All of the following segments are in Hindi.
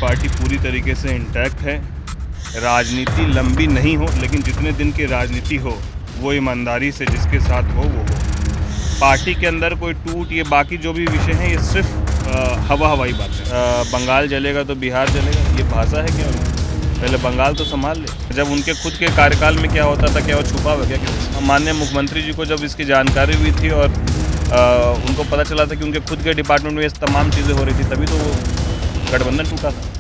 पार्टी पूरी तरीके से इंटैक्ट है। राजनीति लंबी नहीं हो, लेकिन जितने दिन की राजनीति हो वो ईमानदारी से जिसके साथ हो वो हो। पार्टी के अंदर कोई टूट, ये बाकी जो भी विषय हैं ये सिर्फ हवाई बात है। बंगाल जलेगा तो बिहार जलेगा, ये भाषा है क्या? पहले बंगाल तो संभाल ले। जब उनके खुद के कार्यकाल में क्या होता था, क्या वो छुपा हुआ क्या? माननीय मुख्यमंत्री जी को जब इसकी जानकारी हुई थी और उनको पता चला था कि उनके खुद के डिपार्टमेंट में ये तमाम चीज़ें हो रही थी, तभी तो वो गठबंधन टूटा था।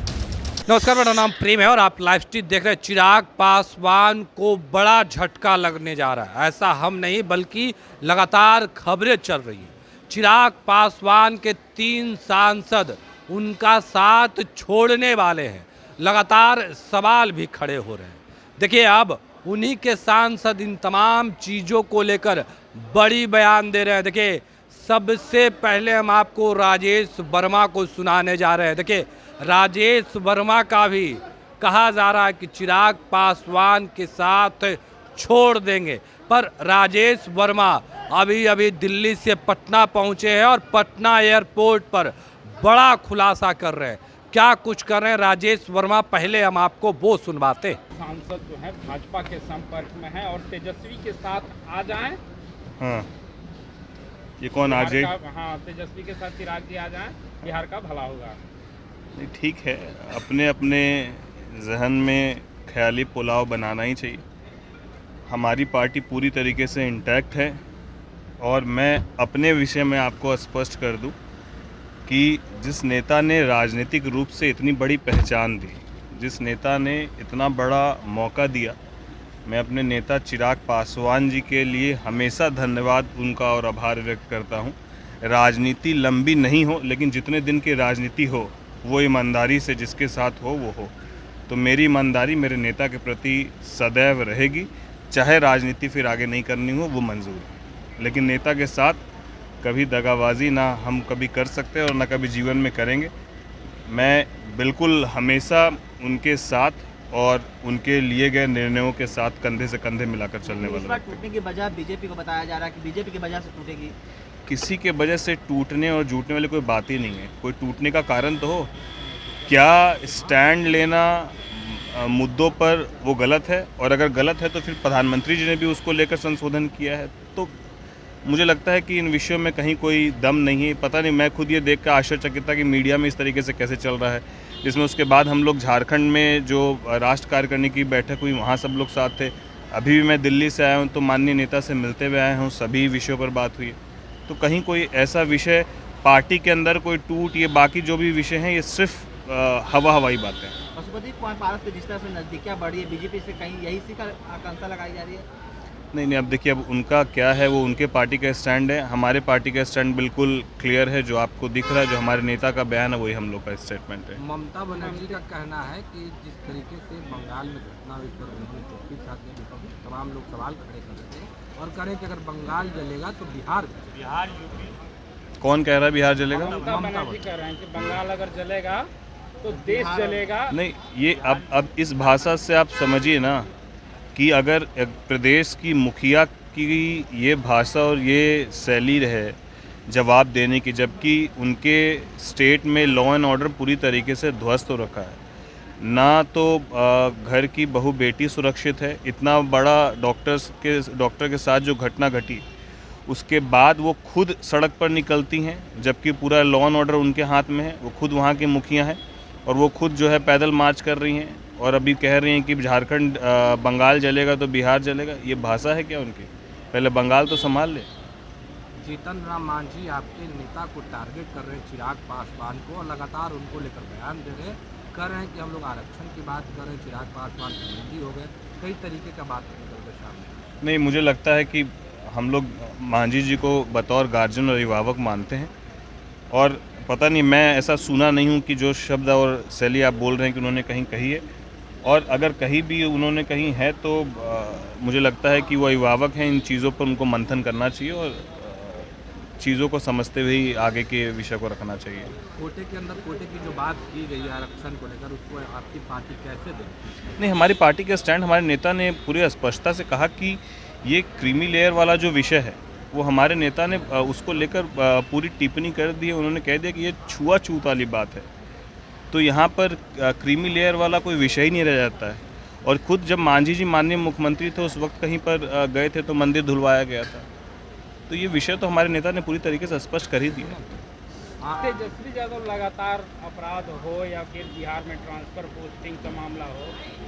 नमस्कार, मेरा नाम प्रेम है और आप लाइव स्ट्रीम देख रहे हैं। चिराग पासवान को बड़ा झटका लगने जा रहा है। ऐसा हम नहीं बल्कि लगातार खबरें चल रही हैं। चिराग पासवान के 3 सांसद उनका साथ छोड़ने वाले हैं। लगातार सवाल भी खड़े हो रहे हैं। देखिए, अब उन्हीं के सांसद इन तमाम चीज़ों को लेकर बड़ी बयान दे रहे हैं। देखिए, सबसे पहले हम आपको राजेश वर्मा को सुनाने जा रहे हैं। देखिए, राजेश वर्मा का भी कहा जा रहा है कि चिराग पासवान के साथ छोड़ देंगे, पर राजेश वर्मा अभी दिल्ली से पटना पहुंचे हैं और पटना एयरपोर्ट पर बड़ा खुलासा कर रहे हैं। क्या कुछ कर रहे हैं राजेश वर्मा, पहले हम आपको वो सुनवाते हैं। सांसद जो है भाजपा के संपर्क में है और तेजस्वी के साथ आ जाएं। हाँ, ये कौन आ जाए? हाँ, तेजस्वी के साथ चिराग जी आ जाएं, बिहार का भला होगा। नहीं, ठीक है, अपने अपने जहन में ख्याली पुलाव बनाना ही चाहिए। हमारी पार्टी पूरी तरीके से इंटैक्ट है और मैं अपने विषय में आपको स्पष्ट कर दूं कि जिस नेता ने राजनीतिक रूप से इतनी बड़ी पहचान दी, जिस नेता ने इतना बड़ा मौका दिया, मैं अपने नेता चिराग पासवान जी के लिए हमेशा धन्यवाद उनका और आभार व्यक्त करता हूं। राजनीति लंबी नहीं हो, लेकिन जितने दिन की राजनीति हो वो ईमानदारी से जिसके साथ हो वो हो। तो मेरी ईमानदारी मेरे नेता के प्रति सदैव रहेगी, चाहे राजनीति फिर आगे नहीं करनी हो वो मंजूर है, लेकिन नेता के साथ कभी दगाबाजी ना हम कभी कर सकते और ना कभी जीवन में करेंगे। मैं बिल्कुल हमेशा उनके साथ और उनके लिए गए निर्णयों के साथ कंधे से कंधे मिलाकर चलने वाला। इस बार टूटने की वजह बीजेपी को बताया जा रहा है कि बीजेपी की वजह से टूटेगी। किसी के वजह से टूटने और जुटने वाली कोई बात ही नहीं है। कोई टूटने का कारण तो हो, क्या स्टैंड लेना मुद्दों पर वो गलत है, और अगर गलत है तो फिर प्रधानमंत्री जी ने भी उसको लेकर संशोधन किया है। तो मुझे लगता है कि इन विषयों में कहीं कोई दम नहीं है। पता नहीं, मैं खुद ये देख कर आश्चर्यचकित था कि मीडिया में इस तरीके से कैसे चल रहा है, जिसमें उसके बाद हम लोग झारखंड में जो राष्ट्र कार्यकारिणी की बैठक हुई वहाँ सब लोग साथ थे। अभी भी मैं दिल्ली से आया हूँ तो माननीय नेता से मिलते हुए आया हूँ, सभी विषयों पर बात हुई है। तो कहीं कोई ऐसा विषय पार्टी के अंदर कोई टूट, ये बाकी जो भी विषय हैं ये सिर्फ हवाई बातें हैं। पशुपति पारस के जिस तरह से नजदीकियां बढ़ी है बीजेपी से, कहीं यही सी का आकांक्षा लगाई जा रही है। नहीं, अब देखिए, अब उनका क्या है, वो उनके पार्टी का स्टैंड है। हमारे पार्टी का स्टैंड बिल्कुल क्लियर है, जो आपको दिख रहा है, जो हमारे नेता का बयान है वही हम लोग का स्टेटमेंट है। ममता बनर्जी का कहना है कि जिस तरीके से बंगाल में घटना हुई पर उन्होंने चौथी साथ में तमाम लोग सवाल खड़े कर रहे थे और करें कि अगर बंगाल जलेगा तो बिहार यूपी। कौन कह रहा है बिहार जलेगा? ममता बनर्जी कह रहे हैं कि बंगाल अगर जलेगा तो देश जलेगा। नहीं, ये अब इस भाषा से आप समझिए ना कि अगर एक प्रदेश की मुखिया की ये भाषा और ये शैली रहे जवाब देने की, जबकि उनके स्टेट में लॉ एंड ऑर्डर पूरी तरीके से ध्वस्त हो रखा है, ना तो घर की बहू बेटी सुरक्षित है। इतना बड़ा डॉक्टर के साथ जो घटना घटी, उसके बाद वो खुद सड़क पर निकलती हैं, जबकि पूरा लॉ एंड ऑर्डर उनके हाथ में है। वो खुद वहाँ की मुखिया हैं और वो खुद जो है पैदल मार्च कर रही हैं और अभी कह रही हैं कि झारखंड बंगाल जलेगा तो बिहार जलेगा। ये भाषा है क्या उनकी? पहले बंगाल तो संभाल ले। जीतन राम मांझी आपके नेता को टारगेट कर रहे हैं, चिराग पासवान को, और लगातार उनको लेकर बयान दे रहे हैं, कर रहे हैं कि हम लोग आरक्षण की बात कर रहे हैं, चिराग पासवान हिंदी हो गए, कई तरीके का बात निकल गए सामने। नहीं, मुझे लगता है कि हम लोग मांझी जी को बतौर गार्जियन और अभिभावक मानते हैं, और पता नहीं, मैं ऐसा सुना नहीं हूँ कि जो शब्द और शैली आप बोल रहे हैं कि उन्होंने कहीं कही है, और अगर कहीं भी उन्होंने कहीं है तो मुझे लगता है कि वो अभिभावक हैं। इन चीज़ों पर उनको मंथन करना चाहिए और चीज़ों को समझते हुए ही आगे के विषय को रखना चाहिए। कोटे के अंदर कोटे की जो बात की गई है आरक्षण को लेकर, उसको आपकी पार्टी कैसे दे? नहीं, हमारी पार्टी का स्टैंड, हमारे नेता ने पूरी स्पष्टता से कहा कि ये क्रीमी लेयर वाला जो विषय है वो हमारे नेता ने उसको लेकर पूरी टिप्पणी कर दी है। उन्होंने कह दिया कि ये छुआछूत वाली बात है। तो यहाँ पर क्रीमी लेयर वाला कोई विषय ही नहीं रह जाता है। और खुद जब मांझी जी माननीय मुख्यमंत्री थे उस वक्त कहीं पर गए थे तो मंदिर धुलवाया गया था। तो ये विषय तो हमारे नेता ने पूरी तरीके से स्पष्ट कर ही दिया। तेजस्वी यादव लगातार अपराध हो या फिर बिहार में ट्रांसफ़र पोस्टिंग का मामला हो,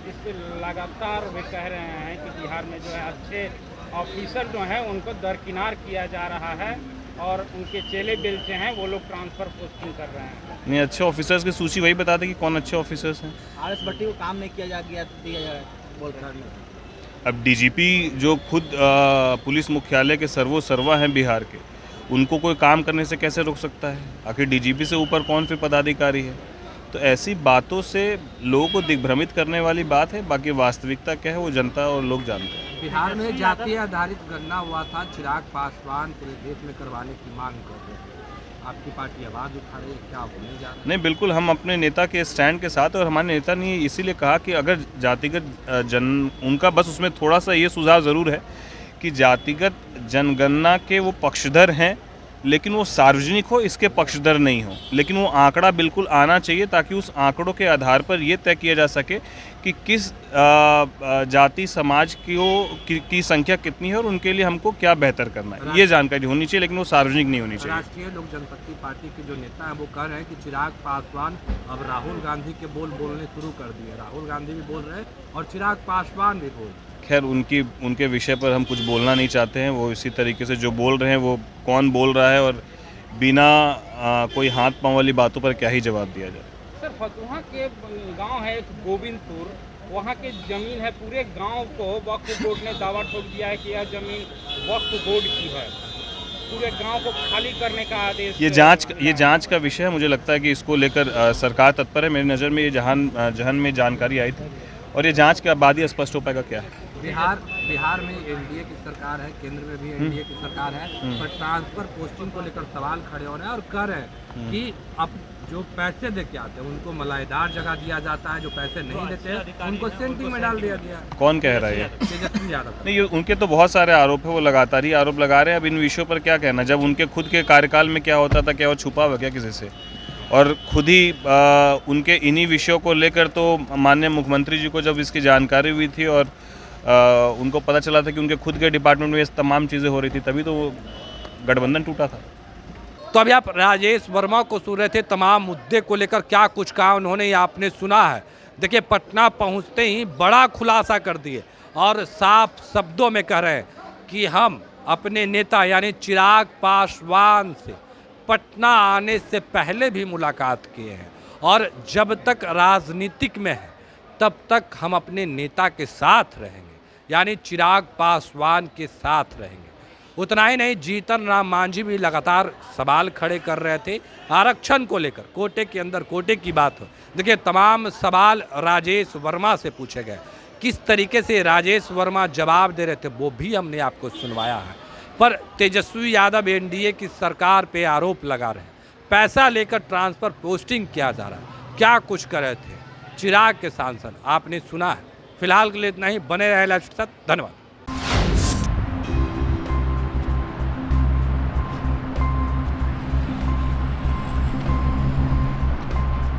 इस पर लगातार वे कह रहे हैं कि बिहार में जो है अच्छे ऑफिसर जो हैं उनको दरकिनार किया जा रहा है और उनके चेले बेलचे हैं वो लोग ट्रांसफ़र पोस्टिंग कर रहे हैं। नहीं, अच्छे ऑफिसर्स की सूची वही बताते कि कौन अच्छे ऑफिसर्स हैं। आर.एस. भट्टी को काम नहीं किया दिया जा रहा है बोल रहे हैं। अब डीजीपी जो खुद पुलिस मुख्यालय के सर्वा हैं बिहार के, उनको कोई काम करने से कैसे रोक सकता है? आखिर डीजीपी से ऊपर कौन फिर पदाधिकारी है? तो ऐसी बातों से लोगों को दिग्भ्रमित करने वाली बात है। बाकी वास्तविकता क्या है वो जनता और लोग जानते हैं। बिहार में जातीय आधारित गणना हुआ था, चिराग पासवान पूरे देश में करवाने की मांग कर रहे थे। आपकी पार्टी आवाज़ उठा रही है, क्या होने जा रहा है? नहीं, बिल्कुल हम अपने नेता के स्टैंड के साथ, और हमारे नेता ने इसीलिए कहा कि अगर जातिगत उनका बस उसमें थोड़ा सा ये सुझाव ज़रूर है कि जातिगत जनगणना के वो पक्षधर हैं, लेकिन वो सार्वजनिक हो इसके पक्षधर नहीं हो। लेकिन वो आंकड़ा बिल्कुल आना चाहिए ताकि उस आंकड़ों के आधार पर ये तय किया जा सके कि किस जाति समाज की संख्या कितनी है और उनके लिए हमको क्या बेहतर करना है, ये जानकारी होनी चाहिए, लेकिन वो सार्वजनिक नहीं होनी चाहिए। राष्ट्रीय लोक जनशक्ति पार्टी के जो नेता हैं वो कह रहे हैं कि चिराग पासवान अब राहुल गांधी के बोलने शुरू कर दिए। राहुल गांधी भी बोल रहे हैं और चिराग पासवान भी बोल रहे हैं। खैर उनके विषय पर हम कुछ बोलना नहीं चाहते हैं। वो इसी तरीके से जो बोल रहे हैं वो कौन बोल रहा है और बिना कोई हाथ पांव वाली बातों पर क्या ही जवाब दिया जाए। सर, फतुहा के गांव है एक गोविंदपुर, वहाँ की ज़मीन है, पूरे गांव को वक्फ बोर्ड ने दावा ठोक दिया है कि यह ज़मीन वक्फ बोर्ड की है। पूरे गांव को खाली करने का आदेश। ये जांच का विषय है। मुझे लगता है कि इसको लेकर सरकार तत्पर है। मेरी नज़र में ये जहन में जानकारी आई थी और ये जांच के बाद ही स्पष्ट हो पाएगा क्या है। बिहार में एनडीए की सरकार है, केंद्र में भी एनडीए की सरकार है, पर ट्रांसफर पोस्टिंग को लेकर सवाल खड़े हो रहे हैं और कह रहे हैं कि अब जो पैसे दे के आते हैं उनको मलाईदार जगह दिया जाता है, जो पैसे नहीं देते हैं उनको सेंटिंग में डाल दिया गया। कौन कह रहा है ये? तेजस्वी यादव। नहीं, उनके तो बहुत सारे आरोप है, वो लगातार ही आरोप लगा रहे हैं। अब इन विषयों पर क्या कहना, जब उनके खुद के कार्यकाल में क्या होता था, क्या वो छुपा हुआ क्या किसी से? और खुद ही उनके इन्हीं विषयों को लेकर तो माननीय मुख्यमंत्री जी को जब इसकी जानकारी हुई थी और उनको पता चला था कि उनके खुद के डिपार्टमेंट में ये तमाम चीज़ें हो रही थी, तभी तो गठबंधन टूटा था। तो अभी आप राजेश वर्मा को सुन रहे थे। तमाम मुद्दे को लेकर क्या कुछ कहा उन्होंने, ये आपने सुना है। देखिए, पटना पहुंचते ही बड़ा खुलासा कर दिए और साफ शब्दों में कह रहे हैं कि हम अपने नेता यानी चिराग पासवान से पटना आने से पहले भी मुलाकात किए हैं और जब तक राजनीतिक में है तब तक हम अपने नेता के साथ रहेंगे, यानी चिराग पासवान के साथ रहेंगे। उतना ही नहीं, जीतन राम मांझी भी लगातार सवाल खड़े कर रहे थे आरक्षण को लेकर। कोटे के अंदर कोटे की बात हो, देखिए तमाम सवाल राजेश वर्मा से पूछे गए। किस तरीके से राजेश वर्मा जवाब दे रहे थे वो भी हमने आपको सुनवाया है। पर तेजस्वी यादव एनडीए की सरकार पे आरोप लगा रहे हैं, पैसा लेकर ट्रांसफ़र पोस्टिंग किया जा रहा है, क्या कुछ कर रहे थे चिराग के सांसद, आपने सुना है। फिलहाल के लिए इतना ही। बने रहे लाइव के साथ। धन्यवाद।